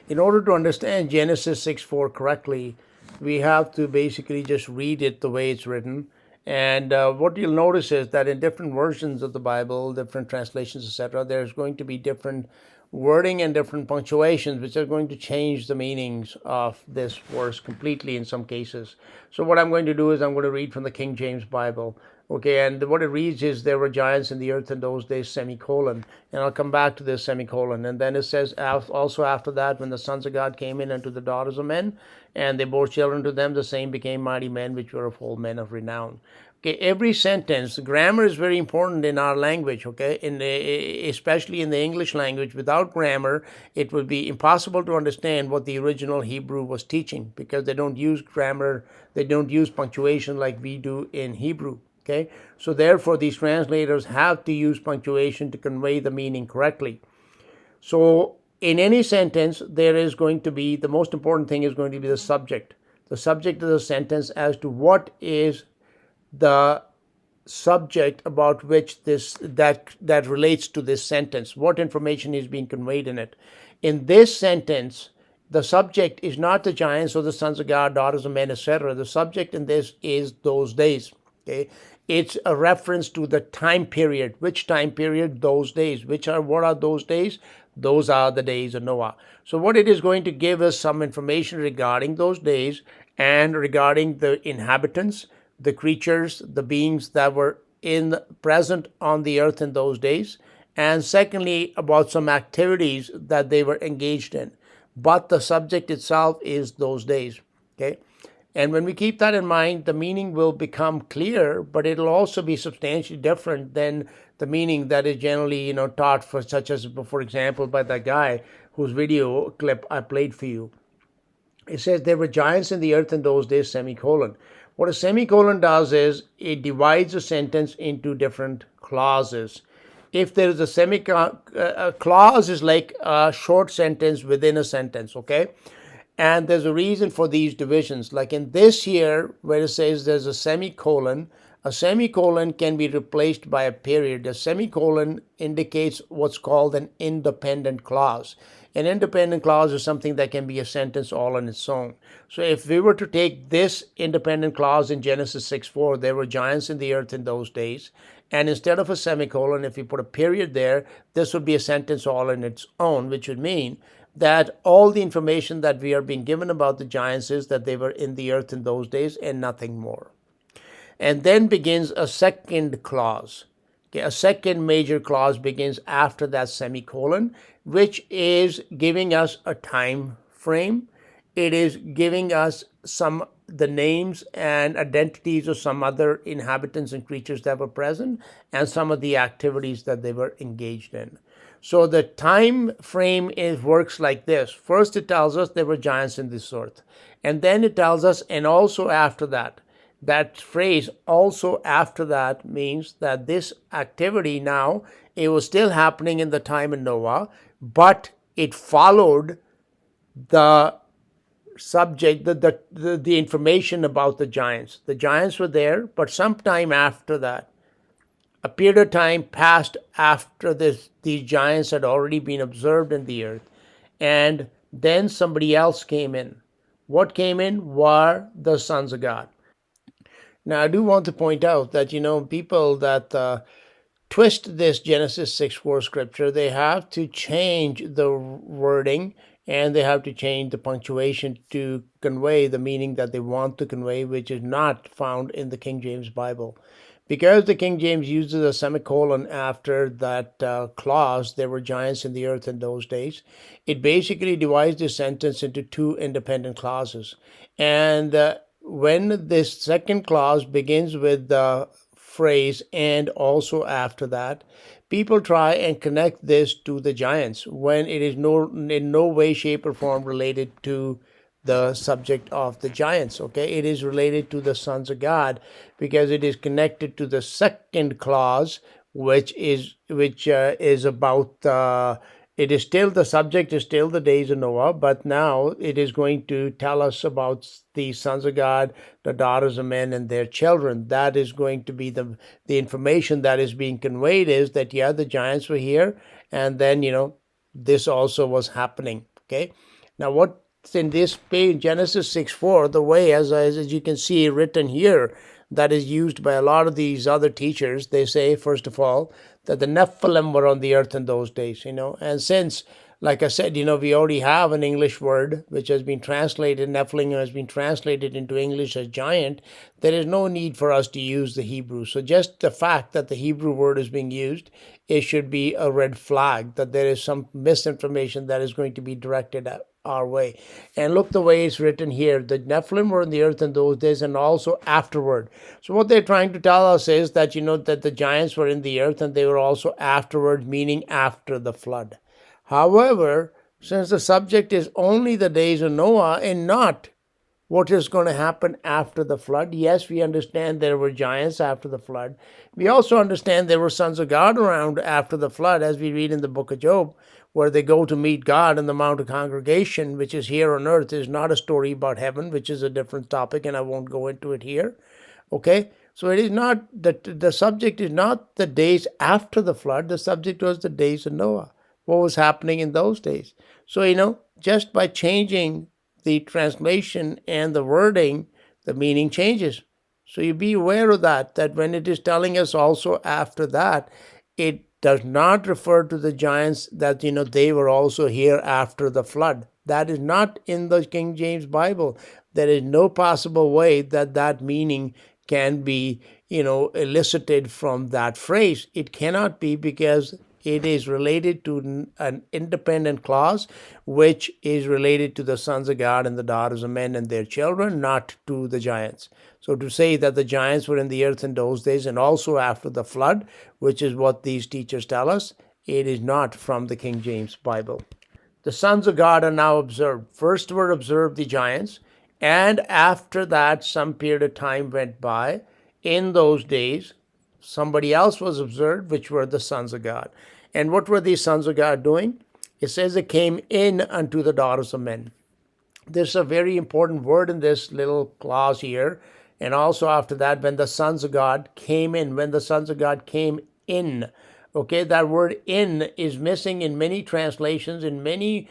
In order to understand Genesis 6:4 correctly, we have to basically just read it the way it's written. And what you'll notice is that in different versions of the Bible, different translations, etc., there's going to be different wording and different punctuations, which are going to change the meanings of this verse completely in some cases. So what I'm going to do is I'm going to read from the King James Bible. Okay, and what it reads is there were giants in the earth in those days, semicolon. And I'll come back to this semicolon. And then it says, also after that, when the sons of God came in unto the daughters of men, and they bore children to them, the same became mighty men, which were of whole men of renown. Okay, every sentence, grammar is very important in our language, okay, especially in the English language. Without grammar, it would be impossible to understand what the original Hebrew was teaching, because they don't use grammar, they don't use punctuation like we do in Hebrew. Okay, so therefore these translators have to use punctuation to convey the meaning correctly. So in any sentence, there is going to be, the most important thing is going to be the subject. The subject of the sentence, as to what is the subject about which that relates to this sentence, what information is being conveyed in it. In this sentence, the subject is not the giants or the sons of God, daughters of men, etc. The subject in this is those days. Okay, it's a reference to the time period. Which time period? Those days. What are those days? Those are the days of Noah. So what it is going to give us some information regarding those days and regarding the inhabitants, the creatures, the beings that were present on the earth in those days, and secondly about some activities that they were engaged in. But the subject itself is those days. Okay, and when we keep that in mind, the meaning will become clear, but it'll also be substantially different than the meaning that is generally, taught, such as, for example, by that guy whose video clip I played for you. It says there were giants in the earth in those days, semicolon. What a semicolon does is it divides a sentence into different clauses. If there is a clause is like a short sentence within a sentence, okay? And there's a reason for these divisions. Like in this here, where it says there's a semicolon can be replaced by a period. A semicolon indicates what's called an independent clause. An independent clause is something that can be a sentence all on its own. So if we were to take this independent clause in Genesis 6:4, there were giants in the earth in those days, and instead of a semicolon, if we put a period there, this would be a sentence all on its own, which would mean that all the information that we are being given about the giants is that they were in the earth in those days and nothing more. And then begins a second clause. Okay, a second major clause begins after that semicolon, which is giving us a time frame. It is giving us the names and identities of some other inhabitants and creatures that were present, and some of the activities that they were engaged in. So the time frame works like this. First, it tells us there were giants in this earth, and then it tells us, and also after that. That phrase, also after that, means that this activity now, it was still happening in the time of Noah, but it followed the subject, the information about the giants. The giants were there, but sometime after that, a period of time passed after these giants had already been observed in the earth, and then somebody else came in. What came in were the sons of God. Now, I do want to point out that, people that twist this Genesis 6:4 scripture, they have to change the wording and they have to change the punctuation to convey the meaning that they want to convey, which is not found in the King James Bible. Because the King James uses a semicolon after that clause, there were giants in the earth in those days, it basically divides the sentence into two independent clauses. And when this second clause begins with the phrase and also after that, people try and connect this to the giants when it is in no way, shape, or form related to the subject of the giants. Okay, it is related to the sons of God because it is connected to the second clause, which is about it is still, the subject is still the days of Noah, but now it is going to tell us about the sons of God, the daughters of men, and their children. That is going to be the information that is being conveyed, is that, yeah, the giants were here, and then, this also was happening. Okay. Now, what's in this page, Genesis 6:4, the way, as you can see written here, that is used by a lot of these other teachers, they say, first of all, that the Nephilim were on the earth in those days, and since, like I said, we already have an English word which has been translated, Nephilim has been translated into English as giant, there is no need for us to use the Hebrew. So just the fact that the Hebrew word is being used, it should be a red flag that there is some misinformation that is going to be directed at our way. And look the way it's written here. The Nephilim were on the earth in those days and also afterward. So what they're trying to tell us is that, that the giants were in the earth and they were also afterward, meaning after the flood. However, since the subject is only the days of Noah and not what is going to happen after the flood. Yes, we understand there were giants after the flood. We also understand there were sons of God around after the flood, as we read in the book of Job, where they go to meet God in the Mount of Congregation, which is here on earth, is not a story about heaven, which is a different topic, and I won't go into it here. Okay? So it is not, the subject is not the days after the flood. The subject was the days of Noah. What was happening in those days? So, just by changing the translation and the wording, the meaning changes. So you be aware of that when it is telling us also after that, it does not refer to the giants that, they were also here after the flood. That is not in the King James Bible. There is no possible way that meaning can be, elicited from that phrase. It cannot be, because it is related to an independent clause, which is related to the sons of God and the daughters of men and their children, not to the giants. So to say that the giants were in the earth in those days and also after the flood, which is what these teachers tell us, it is not from the King James Bible. The sons of God are now observed. First were observed the giants, and after that some period of time went by. In those days, somebody else was observed, which were the sons of God. And what were these sons of God doing? It says they came in unto the daughters of men. There's a very important word in this little clause here. And also after that, when the sons of God came in, when the sons of God came in. Okay, that word in is missing in many translations. In many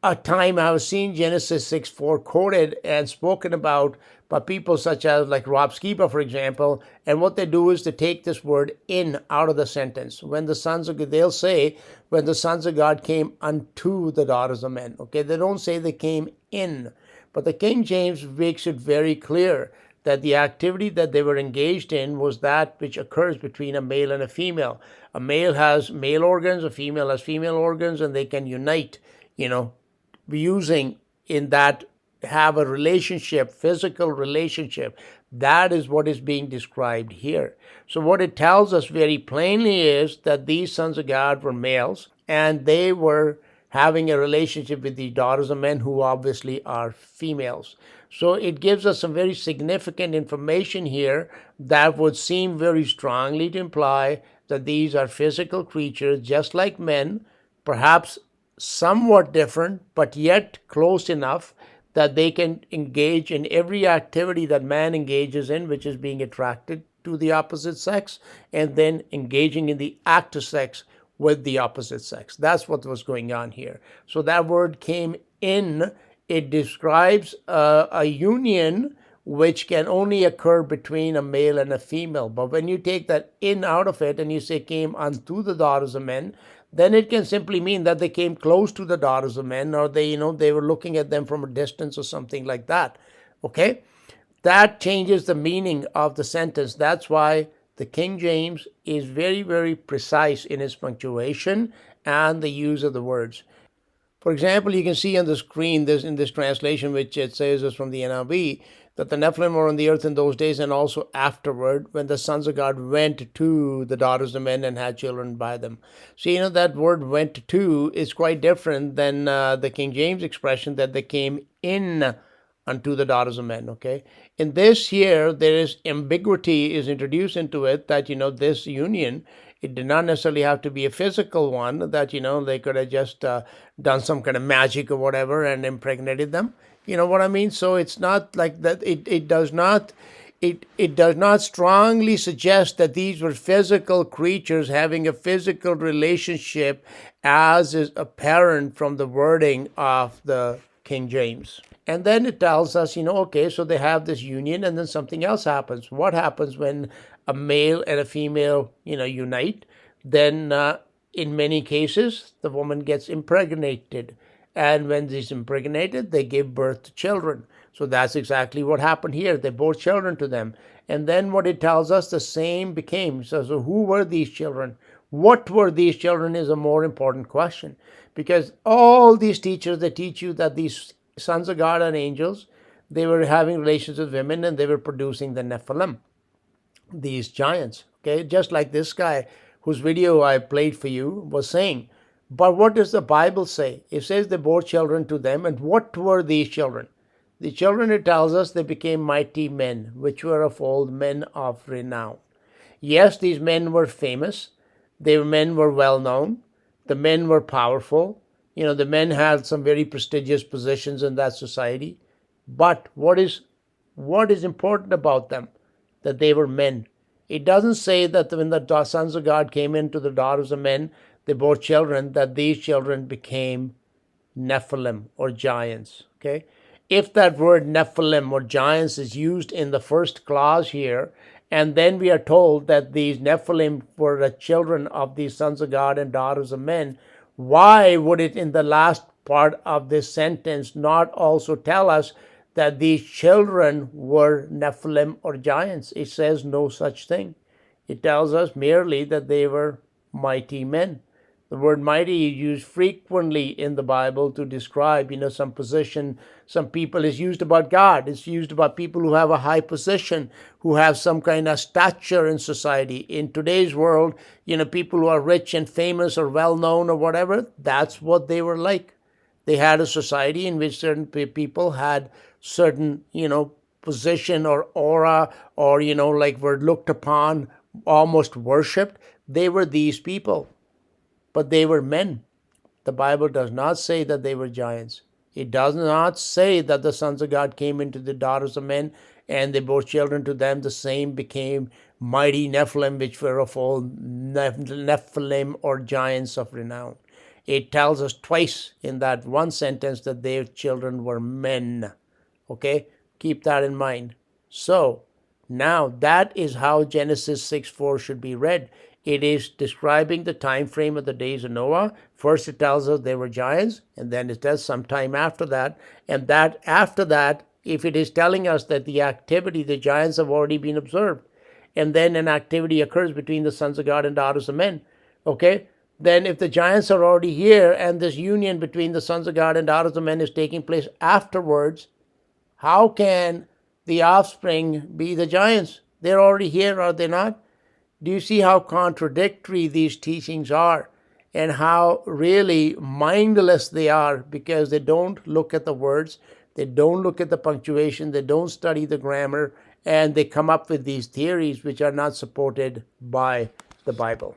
a time I've seen Genesis 6:4 quoted and spoken about by people such as like Rob Skiba, for example. And what they do is to take this word in out of the sentence. When the sons of God, they'll say, when the sons of God came unto the daughters of men. Okay, they don't say they came in. But the King James makes it very clear that the activity that they were engaged in was that which occurs between a male and a female. A male has male organs, a female has female organs, and they can unite, using in that, have a relationship, physical relationship. That is what is being described here. So what it tells us very plainly is that these sons of God were males, and they were having a relationship with the daughters of men, who obviously are females. So it gives us some very significant information here that would seem very strongly to imply that these are physical creatures just like men, perhaps somewhat different, but yet close enough that they can engage in every activity that man engages in, which is being attracted to the opposite sex and then engaging in the act of sex with the opposite sex. That's what was going on here. So that word came in. It describes a union which can only occur between a male and a female. But when you take that in out of it and you say came unto the daughters of men, then it can simply mean that they came close to the daughters of men, or they were looking at them from a distance or something like that. Okay? That changes the meaning of the sentence. That's why the King James is very, very precise in its punctuation and the use of the words. For example, you can see on the screen in this translation, which it says is from the NIV, that the Nephilim were on the earth in those days and also afterward, when the sons of God went to the daughters of men and had children by them. So, that word went to is quite different than the King James expression that they came in unto the daughters of men, okay? In this here, there is ambiguity is introduced into it that, this union, it did not necessarily have to be a physical one, that, they could have just done some kind of magic or whatever and impregnated them. You know what I mean? So it's not like that. It does not strongly suggest that these were physical creatures having a physical relationship, as is apparent from the wording of the King James. And then it tells us, okay, so they have this union and then something else happens. What happens when a male and a female, unite? Then in many cases, the woman gets impregnated. And when she's impregnated, they give birth to children. So that's exactly what happened here. They bore children to them. And then what it tells us, the same became. So who were these children? What were these children is a more important question. Because all these teachers, they teach you that these sons of God and angels, they were having relations with women and they were producing the Nephilim, these giants. Okay, just like this guy whose video I played for you was saying. But what does the Bible say? It says they bore children to them. And what were these children? The children, it tells us, they became mighty men, which were of old, men of renown. Yes, these men were famous. The men were well known. The men were powerful. The men had some very prestigious positions in that society. But what is important about them? That they were men. It doesn't say that when the sons of God came into the daughters of men, they bore children, that these children became Nephilim or giants. Okay? If that word Nephilim or giants is used in the first clause here, and then we are told that these Nephilim were the children of these sons of God and daughters of men, why would it in the last part of this sentence not also tell us that these children were Nephilim or giants? It says no such thing. It tells us merely that they were mighty men. The word mighty is used frequently in the Bible to describe, some position, some people. It's used about God. It's used about people who have a high position, who have some kind of stature in society. In today's world, people who are rich and famous or well-known or whatever, that's what they were like. They had a society in which certain people had certain, position or aura or, like were looked upon, almost worshipped. They were these people. But they were men. The Bible does not say that they were giants. It does not say that the sons of God came into the daughters of men and they bore children to them. The same became mighty Nephilim, which were of old, Nephilim or giants of renown. It tells us twice in that one sentence that their children were men. Okay? Keep that in mind. So, now that is how Genesis 6:4 should be read. It is describing the time frame of the days of Noah. First it tells us they were giants, and then it does some time after that. And that after that, if it is telling us that the activity, the giants have already been observed, and then an activity occurs between the sons of God and daughters of men, okay? Then if the giants are already here, and this union between the sons of God and daughters of men is taking place afterwards, how can the offspring be the giants? They're already here, are they not? Do you see how contradictory these teachings are and how really mindless they are, because they don't look at the words, they don't look at the punctuation, they don't study the grammar, and they come up with these theories which are not supported by the Bible.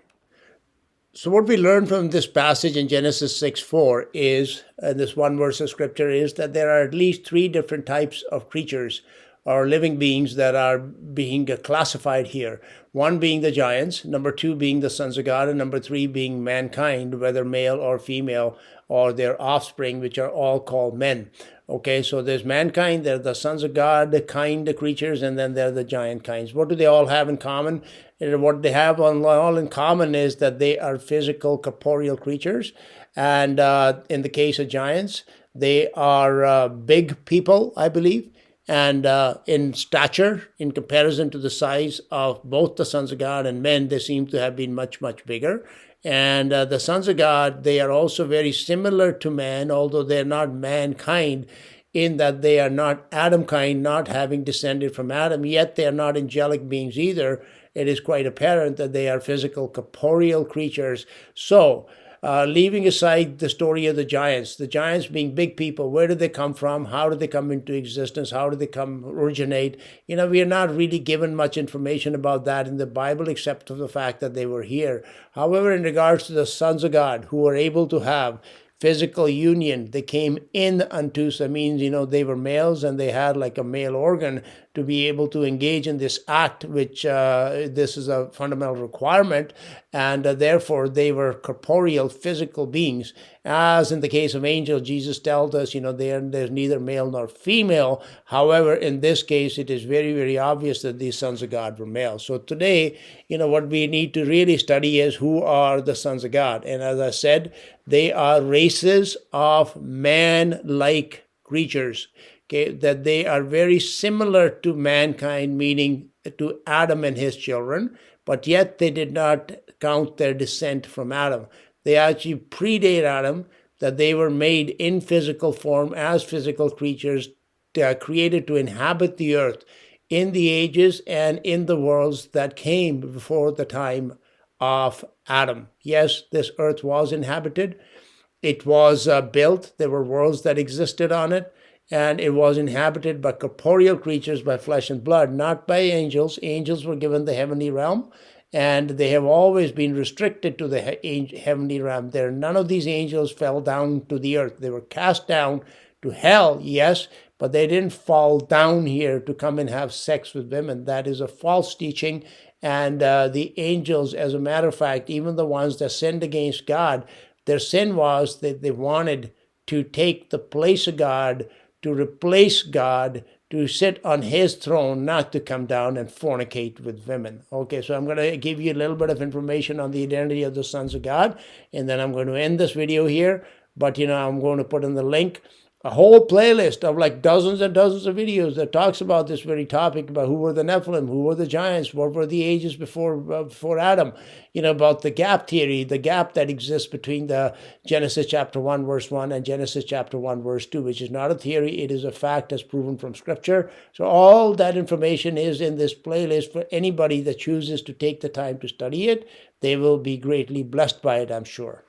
So what we learn from this passage in Genesis 6:4 is, this one verse of scripture, is that there are at least three different types of creatures or living beings that are being classified here. One being the giants, number two being the sons of God, and number three being mankind, whether male or female, or their offspring, which are all called men. Okay, so there's mankind, they're the sons of God, the kind of creatures, and then they're the giant kinds. What do they all have in common? And what they have all in common is that they are physical, corporeal creatures. And in the case of giants, they are big people, I believe. And in stature, in comparison to the size of both the sons of God and men, they seem to have been much, much bigger. And the sons of God, they are also very similar to man, although they're not mankind, in that they are not Adam kind, not having descended from Adam, yet they are not angelic beings either. It is quite apparent that they are physical, corporeal creatures. So, leaving aside the story of the giants being big people, where did they come from? How did they come into existence? How did they originate? We are not really given much information about that in the Bible, except for the fact that they were here. However, in regards to the sons of God, who were able to have physical union, they came in unto, so means, they were males and they had like a male organ to be able to engage in this act, which this is a fundamental requirement, and therefore they were corporeal, physical beings. As in the case of angels, Jesus tells us, there's neither male nor female. However, in this case, it is very, very obvious that these sons of God were male. So today, what we need to really study is who are the sons of God. And as I said, they are races of man-like creatures. Okay, that they are very similar to mankind, meaning to Adam and his children, but yet they did not count their descent from Adam. They actually predate Adam, that they were made in physical form as physical creatures, created to inhabit the earth in the ages and in the worlds that came before the time of Adam. Yes, this earth was inhabited. It was built. There were worlds that existed on it. And it was inhabited by corporeal creatures, by flesh and blood, not by angels. Angels were given the heavenly realm, and they have always been restricted to the heavenly realm. None of these angels fell down to the earth. They were cast down to hell, yes, but they didn't fall down here to come and have sex with women. That is a false teaching. And the angels, as a matter of fact, even the ones that sinned against God, their sin was that they wanted to take the place of God, to replace God, to sit on his throne, not to come down and fornicate with women. Okay, so I'm going to give you a little bit of information on the identity of the sons of God, and then I'm going to end this video here. But, I'm going to put in the link a whole playlist of like dozens and dozens of videos that talks about this very topic, about who were the Nephilim, who were the giants, what were the ages before Adam, about the gap theory, the gap that exists between the Genesis chapter 1 verse 1 and Genesis chapter 1 verse 2, which is not a theory, it is a fact as proven from Scripture. So all that information is in this playlist for anybody that chooses to take the time to study it. They will be greatly blessed by it, I'm sure.